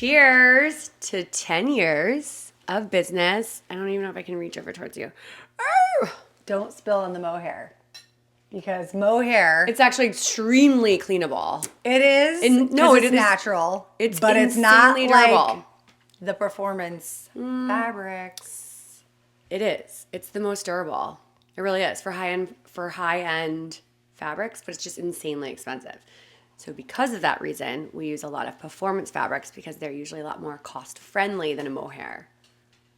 Cheers to 10 years of business. I don't even know if I can reach over towards you. Oh, don't spill on the mohair. Because mohair... It's actually extremely cleanable. It is. It's natural. But it's not durable. Like the performance fabrics. It is. It's the most durable. It really is for high-end fabrics, but it's just insanely expensive. So because of that reason, we use a lot of performance fabrics because they're usually a lot more cost-friendly than a mohair.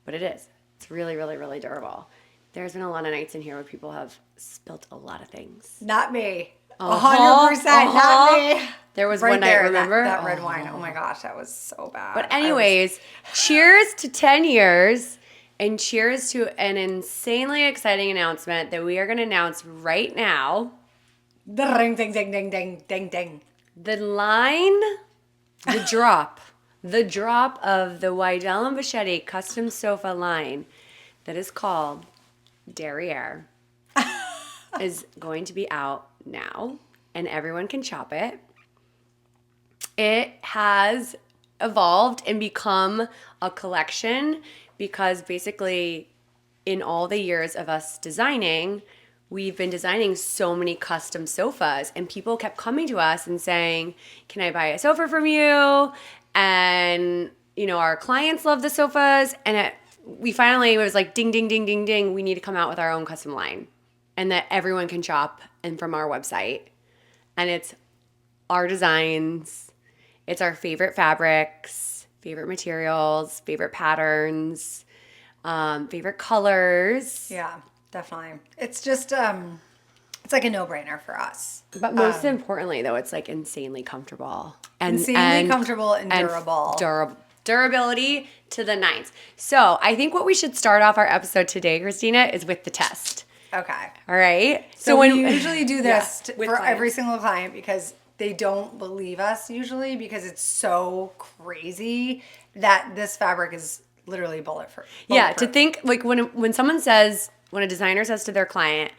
But it is. It's really, really, really durable. There's been a lot of nights in here where people have spilt a lot of things. Not me. 100%. Not me. There was one night, remember? That red wine. Oh my gosh, that was so bad. But anyways, cheers to 10 years and cheers to an insanely exciting announcement that we are going to announce right now. Ding, ding, ding, ding, ding, ding, ding. The drop of the Weidel and Bichetti custom sofa line that is called Derrière is going to be out now, and everyone can shop it. It has evolved and become a collection because basically in all the years of us designing, we've been designing so many custom sofas, and people kept coming to us and saying, can I buy a sofa from you? And, our clients love the sofas. And we finally was like, ding, ding, ding, ding, ding. We need to come out with our own custom line and that everyone can shop and from our website. And it's our designs. It's our favorite fabrics, favorite materials, favorite patterns, favorite colors. Yeah. Definitely. It's just, it's like a no-brainer for us. But most importantly, though, it's like insanely comfortable. Comfortable and durable. Durability to the nines. So I think what we should start off our episode today, Christina, is with the test. Okay. All right? So we usually do this for every single client because they don't believe us usually because it's so crazy that this fabric is literally bulletproof. Yeah, to think, like when someone says... When a designer says to their client,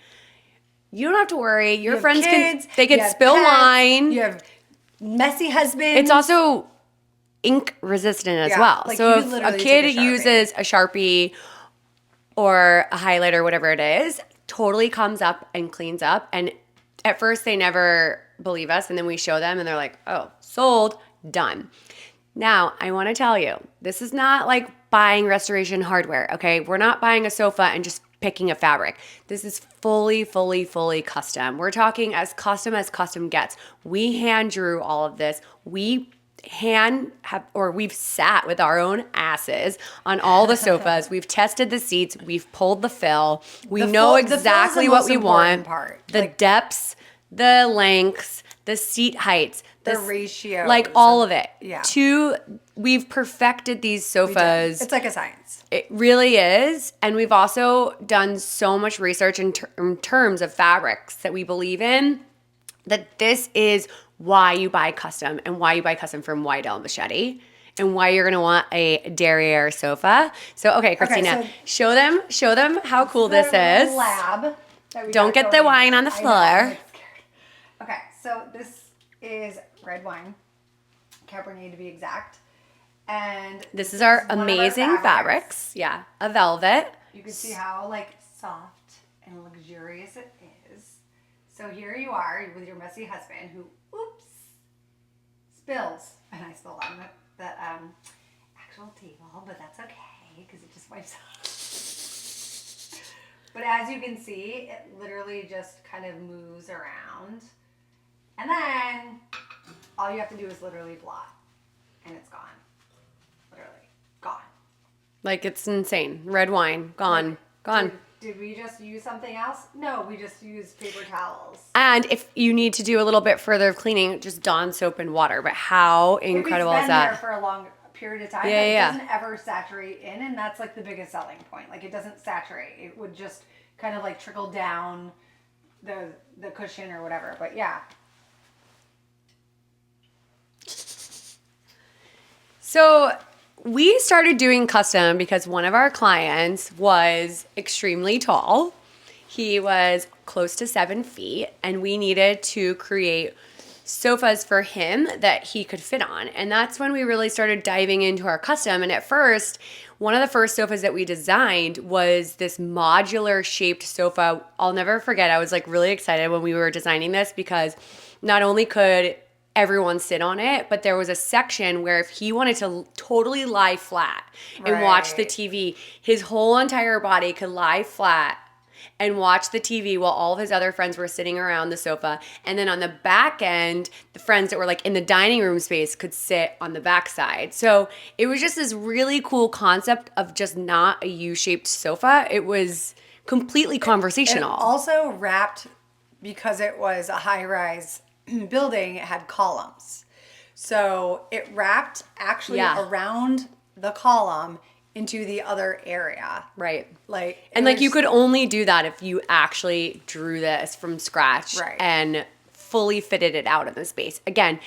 you don't have to worry, your friends can spill wine. You have messy husbands. It's also ink resistant as well. Like so if a kid uses a Sharpie or a highlighter, whatever it is, totally comes up and cleans up. And at first they never believe us, and then we show them and they're like, oh, sold, done. Now, I want to tell you, this is not like buying restoration hardware, okay? We're not buying a sofa and just picking a fabric. This is fully, fully, fully custom. We're talking as custom gets. We hand drew all of this. We've sat with our own asses on all the sofas. We've tested the seats. We've pulled the fill. We know exactly what we want. The depths, the lengths, the seat heights, the ratio, like all of it. Yeah. We've perfected these sofas. It's like a science. It really is. And we've also done so much research in terms of fabrics that we believe in, that this is why you buy custom and why you buy custom from Weidel and Bichetti and why you're going to want a Derrière sofa. So, okay, Christina, show them how cool this is. Lab. Don't get the wine on the floor. Okay, so this is red wine, Cabernet to be exact. And this is our amazing fabrics. Yeah, a velvet. You can see how soft and luxurious it is. So here you are with your messy husband who, spills. And I spilled on the actual table, but that's okay because it just wipes off. But as you can see, it literally just kind of moves around. And then all you have to do is literally blot and it's gone. Literally gone. Like, it's insane. Red wine, gone. Did we just use something else? No, we just used paper towels. And if you need to do a little bit further of cleaning, just Dawn soap and water. But how incredible is that? If it's been there for a long period of time, it doesn't ever saturate in, and that's the biggest selling point. Like, it doesn't saturate. It would just kind of trickle down the cushion or whatever. But yeah. So we started doing custom because one of our clients was extremely tall. He was close to 7 feet, and we needed to create sofas for him that he could fit on. And that's when we really started diving into our custom. And at first, one of the first sofas that we designed was this modular shaped sofa. I'll never forget. I was like really excited when we were designing this because not only could everyone sit on it, but there was a section where if he wanted to totally lie flat and watch the TV, his whole entire body could lie flat and watch the TV while all of his other friends were sitting around the sofa. And then on the back end, the friends that were like in the dining room space could sit on the back side. So it was just this really cool concept of just not a U-shaped sofa. It was completely conversational. It also wrapped, because it was a high-rise building, it had columns. So it wrapped actually around the column into the other area. Right. Like, and like you could only do that if you actually drew this from scratch and fully fitted it out in the space. Again,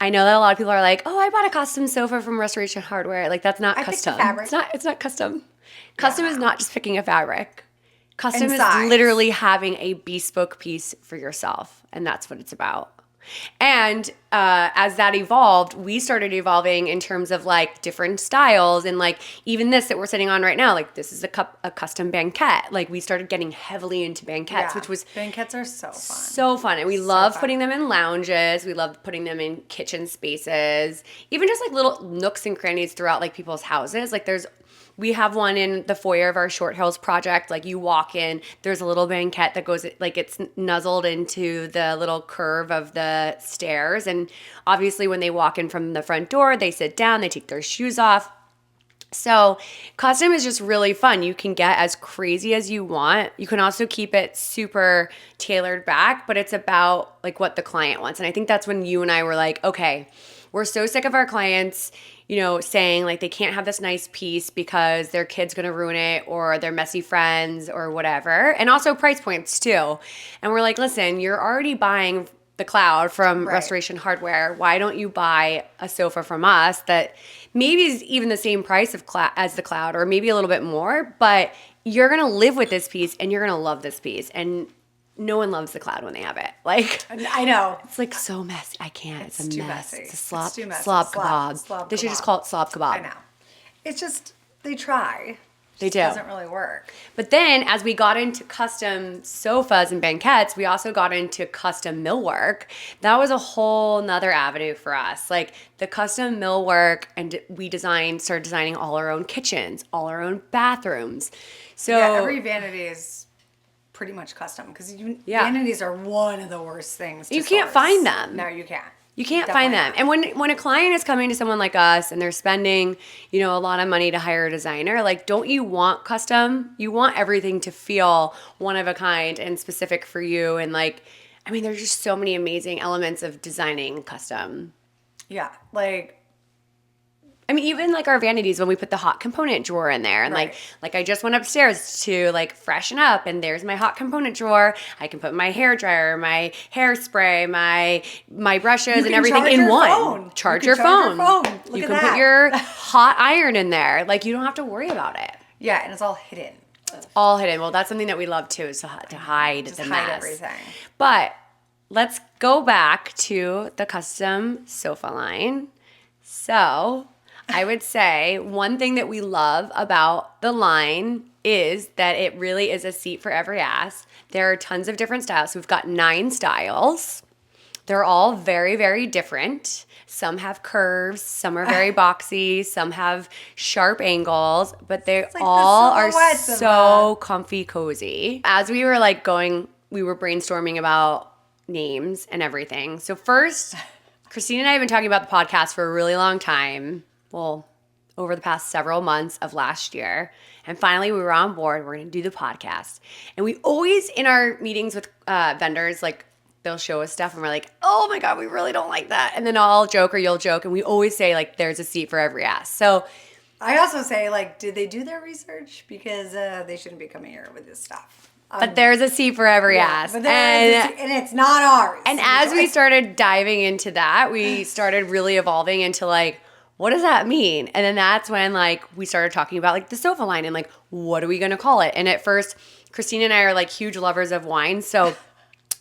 I know that a lot of people are like, "Oh, I bought a custom sofa from Restoration Hardware." Like that's not custom. It's not custom. Custom is not just picking a fabric. Custom is literally having a bespoke piece for yourself, and that's what it's about. And as that evolved, we started evolving in terms of like different styles, and like even this that we're sitting on right now, like this is a custom banquette. Like we started getting heavily into banquettes, which was banquettes are so fun. So fun. And we love putting them in lounges. We love putting them in kitchen spaces, even just like little nooks and crannies throughout like people's houses. Like we have one in the foyer of our Short Hills project. Like you walk in, there's a little banquette that goes, like it's nuzzled into the little curve of the stairs. And obviously when they walk in from the front door, they sit down, they take their shoes off. So custom is just really fun. You can get as crazy as you want. You can also keep it super tailored back, but it's about like what the client wants. And I think that's when you and I were like, okay, we're so sick of our clients, saying like they can't have this nice piece because their kid's going to ruin it or their messy friends or whatever. And also price points too. And we're like, listen, you're already buying the Cloud from Restoration Hardware. Why don't you buy a sofa from us that maybe is even the same price as the Cloud or maybe a little bit more, but you're going to live with this piece and you're going to love this piece. And no one loves the Cloud when they have it. Like I know. It's like so messy. I can't. It's a too mess. messy. It's a slob kebab. They should just call it slob kebab. I know. It's just they try. They do. It doesn't really work. But then as we got into custom sofas and banquettes, we also got into custom millwork. That was a whole nother avenue for us. Like the custom millwork, and we started designing all our own kitchens, all our own bathrooms. So every vanity is pretty much custom because vanities are one of the worst things to You can't source. find them. No, you can't. You can't find them. And when a client is coming to someone like us and they're spending, a lot of money to hire a designer, like, don't you want custom? You want everything to feel one of a kind and specific for you. And like, I mean, there's just so many amazing elements of designing custom. Yeah. Even like our vanities when we put the hot component drawer in there and like I just went upstairs to like freshen up and there's my hot component drawer. I can put my hair dryer, my hairspray, my brushes and everything in one. Charge your phone. You can put your hot iron in there. Like you don't have to worry about it. Yeah, and it's all hidden. It's all hidden. Well, that's something that we love too, is to hide the mess. Hide everything. But let's go back to the custom sofa line. So I would say one thing that we love about the line is that it really is a seat for every ass. There are tons of different styles. So we've got 9 styles. They're all very, very different. Some have curves, some are very boxy, some have sharp angles, but they all are so comfy cozy. As we were we were brainstorming about names and everything. So first, Christine and I have been talking about the podcast for a really long time. Well, over the past several months of last year. And finally, we were on board. We're going to do the podcast. And we always, in our meetings with vendors, like, they'll show us stuff and we're like, oh my God, we really don't like that. And then I'll joke or you'll joke. And we always say, like, there's a seat for every ass. So I also say, like, did they do their research? Because they shouldn't be coming here with this stuff. But there's a seat for every ass. And it's not ours. And as we started diving into that, we started really evolving into, like, what does that mean? And then that's when we started talking about the sofa line and what are we going to call it? And at first, Christine and I are huge lovers of wine. So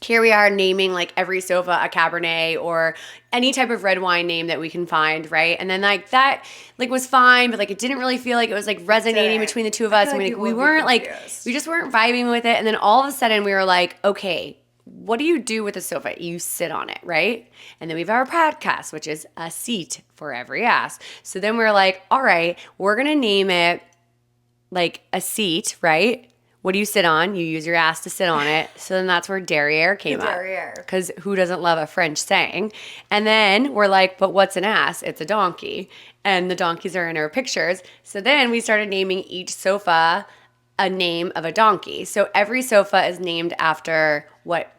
here we are naming like every sofa a Cabernet or any type of red wine name that we can find, right? And then like that like was fine, but like it didn't really feel like it was like resonating between the two of us. feel And like we, people we would be weren't like, confused. we just weren't vibing with it. And then all of a sudden we were like, okay, what do you do with a sofa? You sit on it, right? And then we have our podcast, which is a seat for every ass. So then we're like, all right, we're going to name it like a seat, right? What do you sit on? You use your ass to sit on it. So then that's where Derrière came up. Derrière. Because who doesn't love a French saying? And then we're like, but what's an ass? It's a donkey. And the donkeys are in our pictures. So then we started naming each sofa a name of a donkey. So every sofa is named after what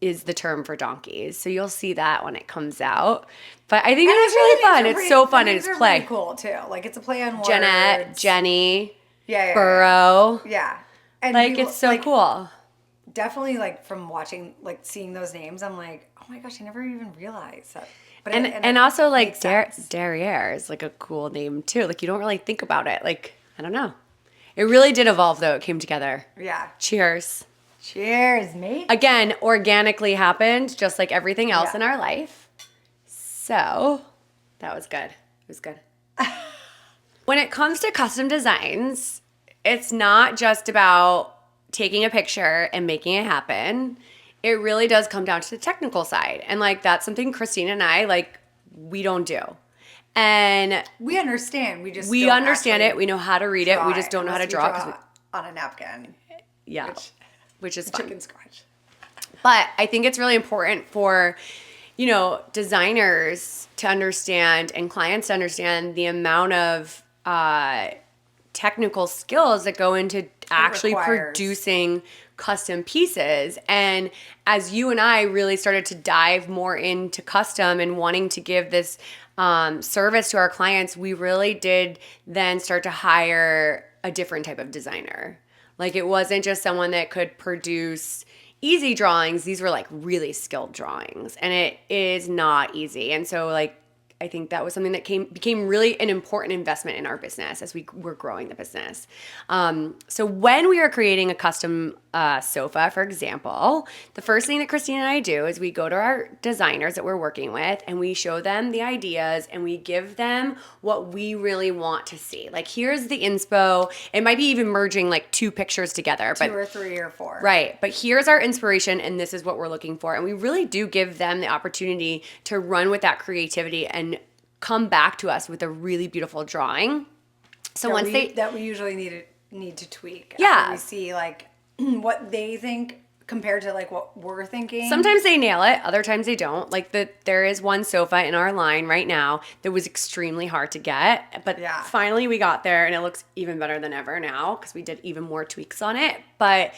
is the term for donkeys. So you'll see that when it comes out. But I think it was really fun. It's so fun and it's play. Really cool too. Like it's a play on words. Jeanette, Jenny, yeah, Burrow. Yeah. And Like people, it's so like, cool. Definitely like from watching, like seeing those names, I'm like, oh my gosh, I never even realized that. But And also like makes sense. Derrière is like a cool name too. Like you don't really think about it. Like I don't know. It really did evolve though. It came together. Yeah. Cheers. Cheers, mate. Again, organically happened, just like everything else Yeah. in our life. So that was good. It was good. When it comes to custom designs, it's not just about taking a picture and making it happen. It really does come down to the technical side. And like that's something Christina and I like we don't do. And We understand. we don't understand actually it. We know how to read it. We just don't know how to unless you draw. 'Cause on a napkin. yeah, which is fun. Chicken scratch. But I think it's really important for, designers to understand and clients to understand the amount of technical skills that go into actually requires. producing custom pieces. And as you and I really started to dive more into custom and wanting to give this service to our clients, we really did then start to hire a different type of designer. Like it wasn't just someone that could produce easy drawings. These were like really skilled drawings, and it is not easy. And so like I think that was something that became really an important investment in our business as we were growing the business. So when we are creating a custom sofa, for example, the first thing that Christine and I do is we go to our designers that we're working with and we show them the ideas and we give them what we really want to see. Like here's the inspo. It might be even merging like two pictures together. Two or three or four. Right. But here's our inspiration and this is what we're looking for. And we really do give them the opportunity to run with that creativity and come back to us with a really beautiful drawing. So that we usually need to tweak. Yeah. After we see like what they think compared to like what we're thinking. Sometimes they nail it, other times they don't. Like there is one sofa in our line right now that was extremely hard to get, but finally we got there and it looks even better than ever now because we did even more tweaks on it. But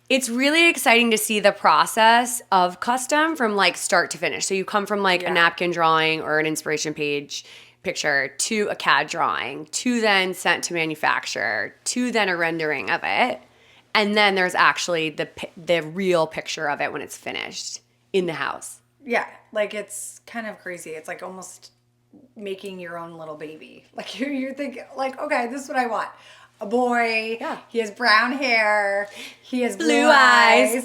it's really exciting to see the process of custom from like start to finish. So you come from like a napkin drawing or an inspiration picture to a CAD drawing to then sent to manufacturer to then a rendering of it. And then there's actually the real picture of it when it's finished in the house. Yeah, like it's kind of crazy. It's like almost making your own little baby. Like you're thinking like, okay, this is what I want. A boy. Yeah. He has brown hair. He has Blue eyes.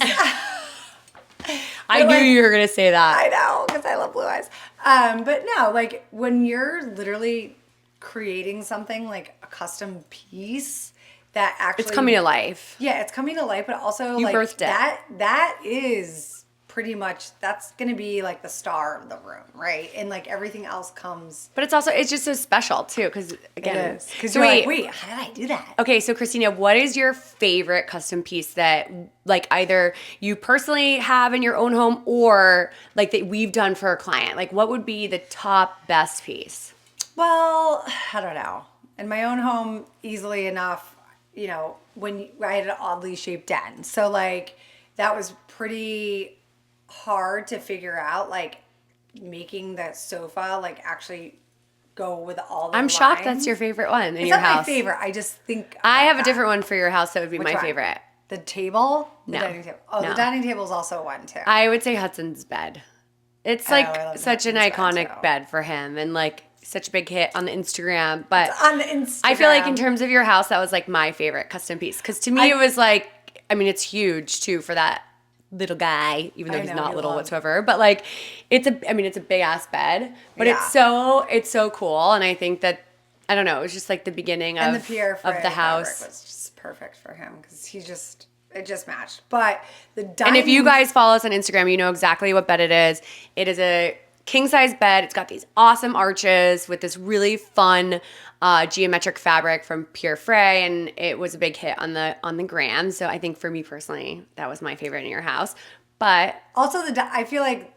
I knew you were going to say that. I know, because I love blue eyes. But no, like when you're literally creating something like a custom piece that actually... It's coming to life. Yeah, it's coming to life, but also You like birthed it. that is pretty much, that's going to be like the star of the room, right? And like everything else comes... But it's just so special too, because again... It is. Because So you're like, wait, how did I do that? Okay, so Christina, what is your favorite custom piece that like either you personally have in your own home or like that we've done for a client? Like what would be the top best piece? Well, I don't know. In my own home, easily enough, when I had an oddly shaped den. So like that was pretty hard to figure out, like making the sofa like actually go with all the I'm lines. shocked that's your favorite one in It's your not house. my favorite. I just think I about have a that. different one for your house that would be Which my one? favorite. The table? The No. dining table. Oh, No. the dining table is also one too. I would say Hudson's bed. It's I like love such an Hudson's bed, iconic too. bed for him and like such a big hit on the Instagram. But On the Instagram. I feel like in terms of your house, that was like my favorite custom piece. Because to me, it was like, I mean, it's huge too for that little guy, even though I he's know, not he little loves- whatsoever. But like, it's a big ass bed, but Yeah. it's so cool. And I think that, I don't know, it was just like the beginning And the of Pierre the fabric house. was just perfect for him because it just matched. But the And dining, if you guys follow us on Instagram, you know exactly what bed it is. It is a king size bed. It's got these awesome arches with this really fun geometric fabric from Pierre Frey, and it was a big hit on the gram. So I think for me personally, that was my favorite in your house. But also I feel like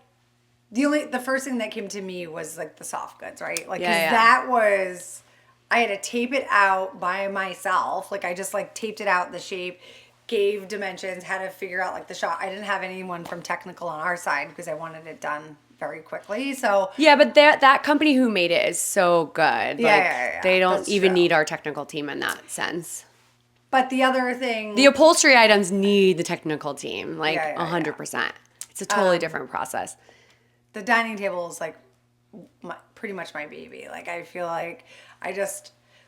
the first thing that came to me was like the soft goods, right? Like, 'cause Yeah. that was, I had to tape it out by myself. Like, I just like taped it out the shape, gave dimensions, had to figure out like the shot. I didn't have anyone from technical on our side because I wanted it done very quickly. So yeah, but that company who made it is so good. Yeah, Like, yeah. they don't That's even true. need our technical team in that sense. But the other thing, The upholstery items need the technical team, like Yeah, yeah, 100%. It's a totally different process. the dining table is like pretty much my baby. Like, I feel like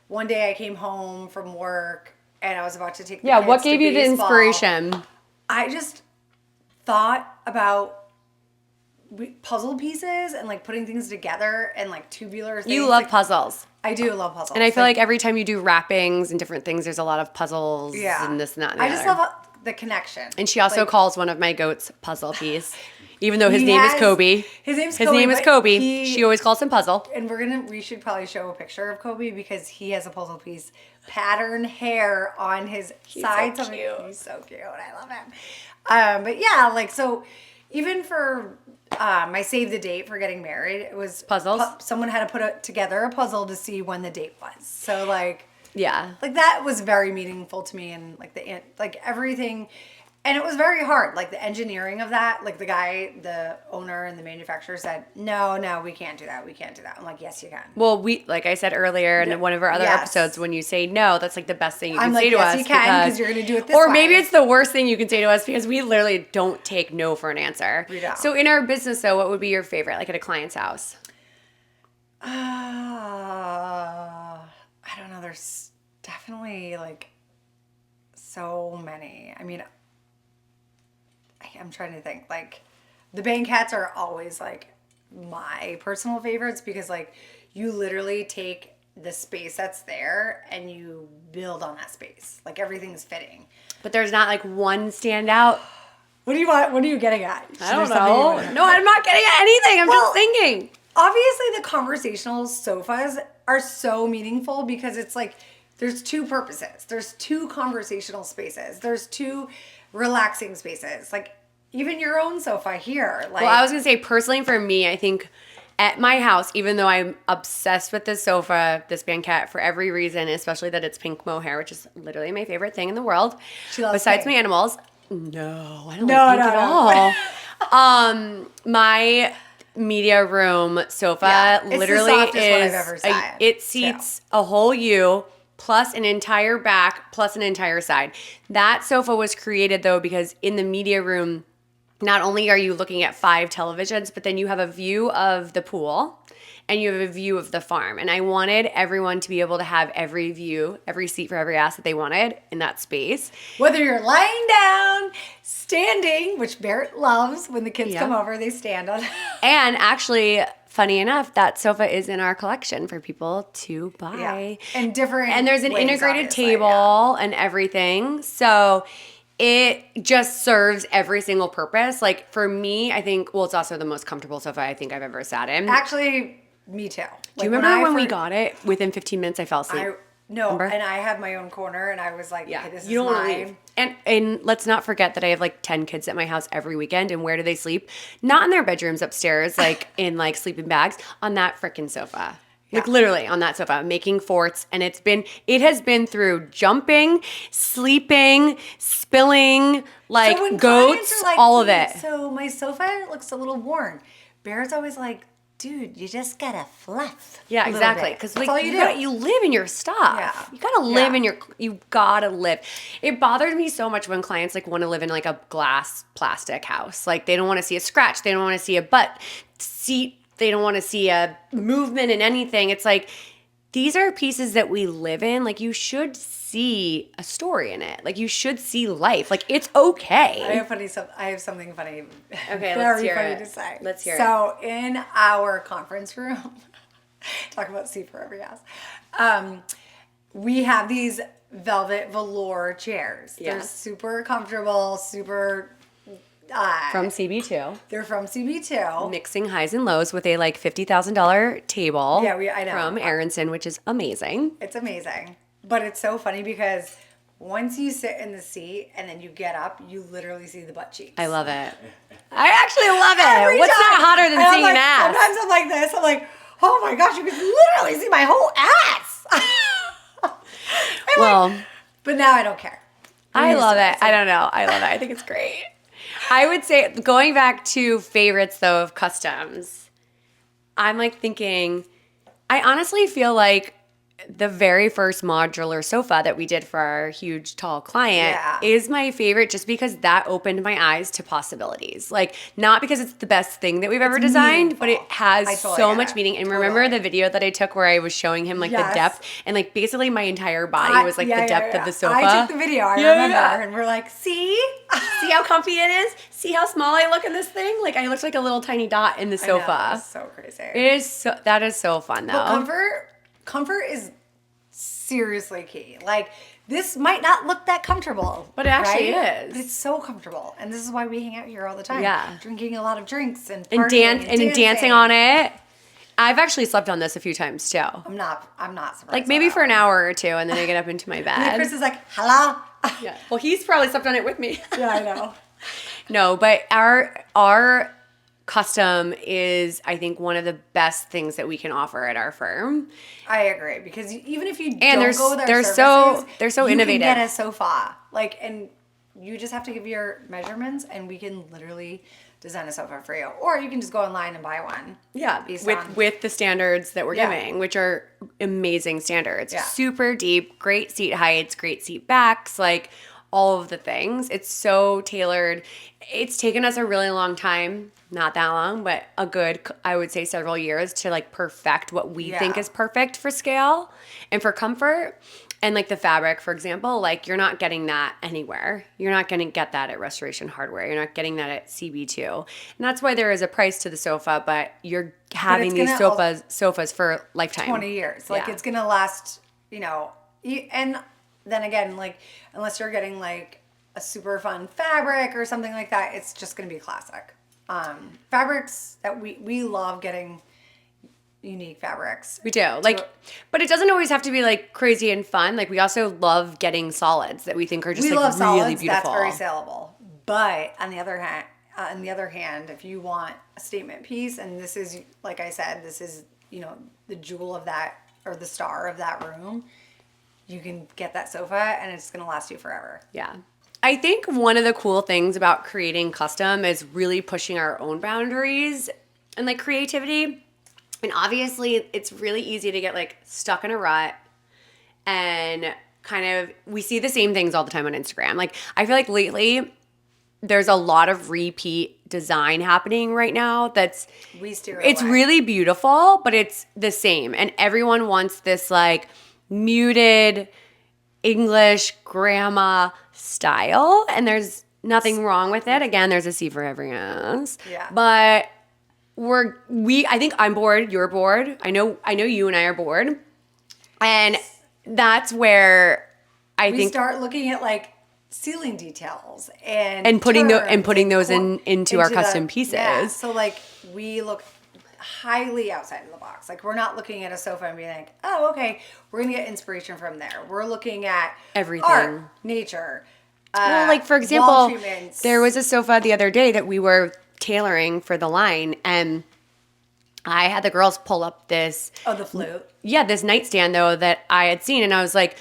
one day I came home from work and I was about to take the Yeah, kids what to gave you the baseball. inspiration? I just thought about puzzle pieces and like putting things together and like tubular things. You love Like, puzzles. I do love puzzles. And I feel like every time you do wrappings and different things, there's a lot of puzzles yeah, and this and that and the I just other. love the connection. And she also Like, calls one of my goats Puzzle Piece, even though his He name is has- Kobe. his name's His Kobe, name is but Kobe. he- She always calls him Puzzle. And we should probably show a picture of Kobe because he has a puzzle piece pattern hair on his sides. so cute. He's so cute. I love him. But yeah, like, so even for my save the date for getting married, it was Puzzles? Someone had to put together a puzzle to see when the date was. So like Yeah. that was very meaningful to me, and like everything. And it was very hard, like the engineering of that. Like the owner and the manufacturer said, no, we can't do that. We can't do that. I'm like, yes, you can. Well, like I said earlier in one of our other Yes. episodes, when you say no, that's like the best thing you can I'm say like, to yes, us. you can, because you're going to do it this Or way. maybe it's the worst thing you can say to us because we literally don't take no for an answer. We don't. So in our business, though, what would be your favorite, like at a client's house? I don't know. There's definitely like so many. I mean, I'm trying to think. Like, the bank hats are always like my personal favorites because like you literally take the space that's there and you build on that space. Like, everything's fitting. But there's not like one standout. What do you want? What are you getting at? I don't know. No, I'm not getting at anything. I'm just thinking. Obviously, the conversational sofas are so meaningful because it's like there's two purposes. There's two conversational spaces. There's two relaxing spaces. Like, even your own sofa here. Like, Well, I was going to say, personally for me, I think at my house, even though I'm obsessed with this sofa, this banquette, for every reason, especially that it's pink mohair, which is literally my favorite thing in the world. She loves besides pink. my animals. No, I don't No, like pink no, at no. all. My media room sofa Yeah, it's the literally softest one I've is ever sat, it seats a whole U plus an entire back plus an entire side. That sofa was created though because in the media room, not only are you looking at 5 televisions, but then you have a view of the pool and you have a view of the farm. And I wanted everyone to be able to have every view, every seat for every ass that they wanted in that space. whether you're lying down, standing, which Barrett loves when the kids Yeah. come over, they stand on. And actually, funny enough, that sofa is in our collection for people to buy. And different. And there's an ways, integrated obviously, table and everything. So it just serves every single purpose. Like for me, I think, well, it's also the most comfortable sofa I think I've ever sat in. Actually, me too. Do you remember when we got it? Within 15 minutes, I fell asleep. No, Remember? and I had my own corner, and I was like, Yeah, okay, this you is don't want to mine. leave. And let's not forget that I have like 10 kids at my house every weekend. And where do they sleep? Not in their bedrooms upstairs, like in like sleeping bags, on that freaking sofa. Like Yeah. literally on that sofa, making forts. And it has been through jumping, sleeping, spilling, like So when goats, clients are like, all of it. So my sofa looks a little worn. Bear's always like, dude, you just gotta fluff. Yeah, a little exactly. bit. Because That's like all you do. you live in your stuff. Yeah. You gotta live Yeah. in you gotta live. It bothers me so much when clients like want to live in like a glass plastic house. Like they don't want to see a scratch. They don't want to see a butt seat. They don't want to see a movement in anything. It's like these are pieces that we live in. Like you should see a story in it. Like you should see life. Like it's okay. I have something funny. Okay, very let's hear funny it. to say. Let's hear it. So in our conference room, talk about see for every ass. We have these velvet velour chairs. Yeah. They're super comfortable, super. From CB2. They're from CB2. Mixing highs and lows with a like $50,000 table. Yeah, I know. From Aronson, which is amazing. It's amazing. But it's so funny because once you sit in the seat and then you get up, you literally see the butt cheeks. I love it. I actually love it. Every What's time. not hotter than And I'm seeing like, an ass? Sometimes I'm like this. I'm like, oh my gosh, you can literally see my whole ass. Well, but now I don't care. I love it. I don't know. I love it. I think it's great. I would say, going back to favorites though of customs, I'm like thinking, I honestly feel like the very first modular sofa that we did for our huge tall client is my favorite just because that opened my eyes to possibilities. Like not because it's the best thing that we've ever designed, but it has so much meaning. And remember the video that I took where I was showing him like the depth and like basically my entire body was like the depth of the sofa. I took the video, I remember. And we're like, see how comfy it is? See how small I look in this thing? Like I look like a little tiny dot in the sofa. I know, it's so crazy. That is so fun though. But comfort is seriously key. Like this might not look that comfortable, but it actually right? is. But it's so comfortable, and this is why we hang out here all the time. Yeah, drinking a lot of drinks and dancing on it. I've actually slept on this a few times too. I'm not surprised. Like maybe for an hour or two, and then I get up into my bed. And Chris is like, "Hello." Yeah. Well, he's probably slept on it with me. Yeah, I know. No, but our custom is, I think, one of the best things that we can offer at our firm. I agree, because even if you and don't go with our they're services, so innovative. You can get a sofa, like, and you just have to give your measurements, and we can literally design a sofa for you, or you can just go online and buy one. Yeah, with the standards that we're giving, which are amazing standards. Yeah. Super deep, great seat heights, great seat backs, like all of the things. It's so tailored. It's taken us a really long time. Not that long, but a good, I would say several years to like perfect what we think is perfect for scale and for comfort. And like the fabric, for example, like you're not getting that anywhere. You're not going to get that at Restoration Hardware. You're not getting that at CB2. And that's why there is a price to the sofa, but you're having these sofas for lifetime. 20 years. Like it's going to last, and then again, like unless you're getting like a super fun fabric or something like that, it's just going to be classic. Fabrics that we love getting unique fabrics. We do. But it doesn't always have to be like crazy and fun. Like we also love getting solids that we think are just really solids, beautiful. That's very saleable. But on the other hand, if you want a statement piece, and this is, like I said, this is, the jewel of that, or the star of that room, you can get that sofa and it's going to last you forever. Yeah. I think one of the cool things about creating custom is really pushing our own boundaries and like creativity. And obviously it's really easy to get like stuck in a rut and kind of, we see the same things all the time on Instagram. Like I feel like lately there's a lot of repeat design happening right now that's, it's really beautiful, but it's the same. And everyone wants this like muted English grandma style, and there's nothing wrong with it. Again, there's a C for every ass. Yeah. But I think I'm bored, you're bored. I know you and I are bored. And that's where we start looking at like ceiling details and putting those into our custom pieces. Yeah. So like we look highly outside of the box. Like we're not looking at a sofa and being like, oh, okay, we're gonna get inspiration from there. We're looking at everything, art, nature. Well, like for example, there was a sofa the other day that we were tailoring for the line, and I had the girls pull up this. Oh, the flute. Yeah, this nightstand though that I had seen, and I was like,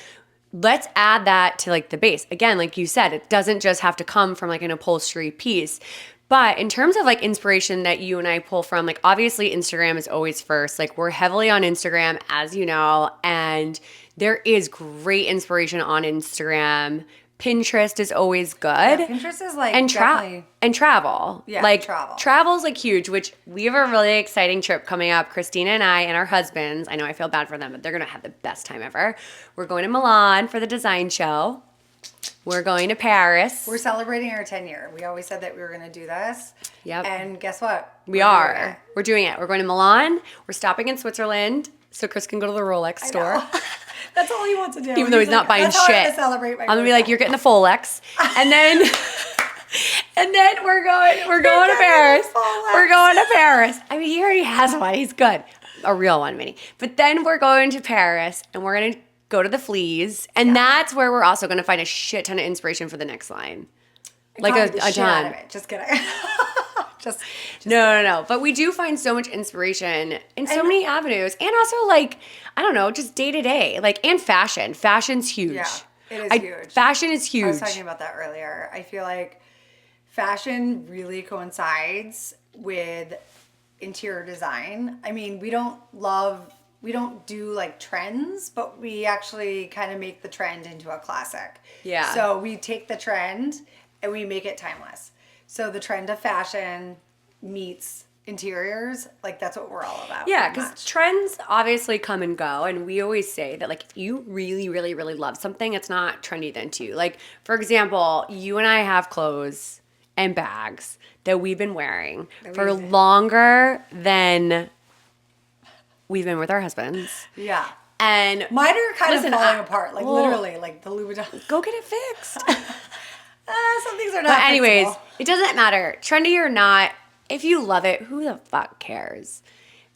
let's add that to like the base. Again, like you said, it doesn't just have to come from like an upholstery piece. But in terms of like inspiration that you and I pull from, like obviously Instagram is always first. Like we're heavily on Instagram, as you know, and there is great inspiration on Instagram Pinterest is always good. Yeah, Pinterest is like and definitely... and travel. Yeah, like travel. Travel's like huge, which we have a really exciting trip coming up. Christina and I and our husbands. I know I feel bad for them, but they're gonna have the best time ever. We're going to Milan for the design show. We're going to Paris. We're celebrating our 10-year. We always said that we were going to do this. Yep. And guess what? We are. We're doing it. We're going to Milan. We're stopping in Switzerland so Chris can go to the Rolex store. That's all he wants to do. Even though he's not buying that's how I have shit. to celebrate my I'm gonna be like, you're getting the Folex, and then, we're going to Paris. We're going to Paris. I mean, he already has one. He's good, a real one, Minnie. But then we're going to Paris, and we're gonna go to the Fleas, and that's where we're also gonna find a shit ton of inspiration for the next line, like a shit ton. out of it. Just kidding. just No. But we do find so much inspiration in so many avenues, and also like I don't know, just day to day, like and fashion. Fashion's huge. Yeah, it is huge. Fashion is huge. I was talking about that earlier. I feel like fashion really coincides with interior design. I mean, we don't do like trends, but we actually kind of make the trend into a classic. Yeah. So we take the trend and we make it timeless. So the trend of fashion meets interiors, like that's what we're all about. Yeah, because trends obviously come and go, and we always say that like if you really, really, really love something, it's not trendy then to you. Like for example, you and I have clothes and bags that we've been wearing for longer than we've been with our husbands. Yeah. And mine are kind of falling apart, like literally, like the Louis Vuitton. Go get it fixed. Some things are not. But anyways, fixable. it doesn't matter. Trendy or not, if you love it, who the fuck cares?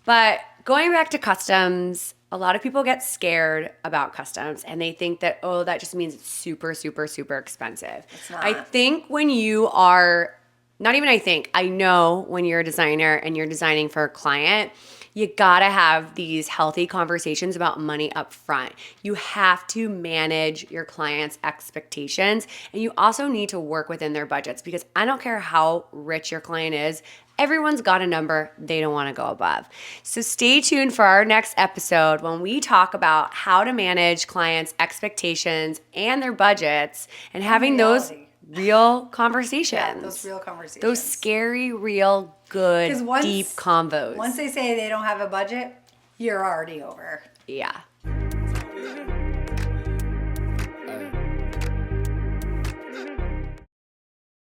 But going back to customs, a lot of people get scared about customs and they think that, oh, that just means it's super, super, super expensive. It's not. I think when you are, not even I think, I know when you're a designer and you're designing for a client, you gotta have these healthy conversations about money up front. You have to manage your clients' expectations, and you also need to work within their budgets because I don't care how rich your client is, everyone's got a number they don't wanna go above. So stay tuned for our next episode when we talk about how to manage clients' expectations and their budgets and having those real conversations. Yeah, those real conversations. Those scary, real, good, deep convos. Once they say they don't have a budget, you're already over. Yeah.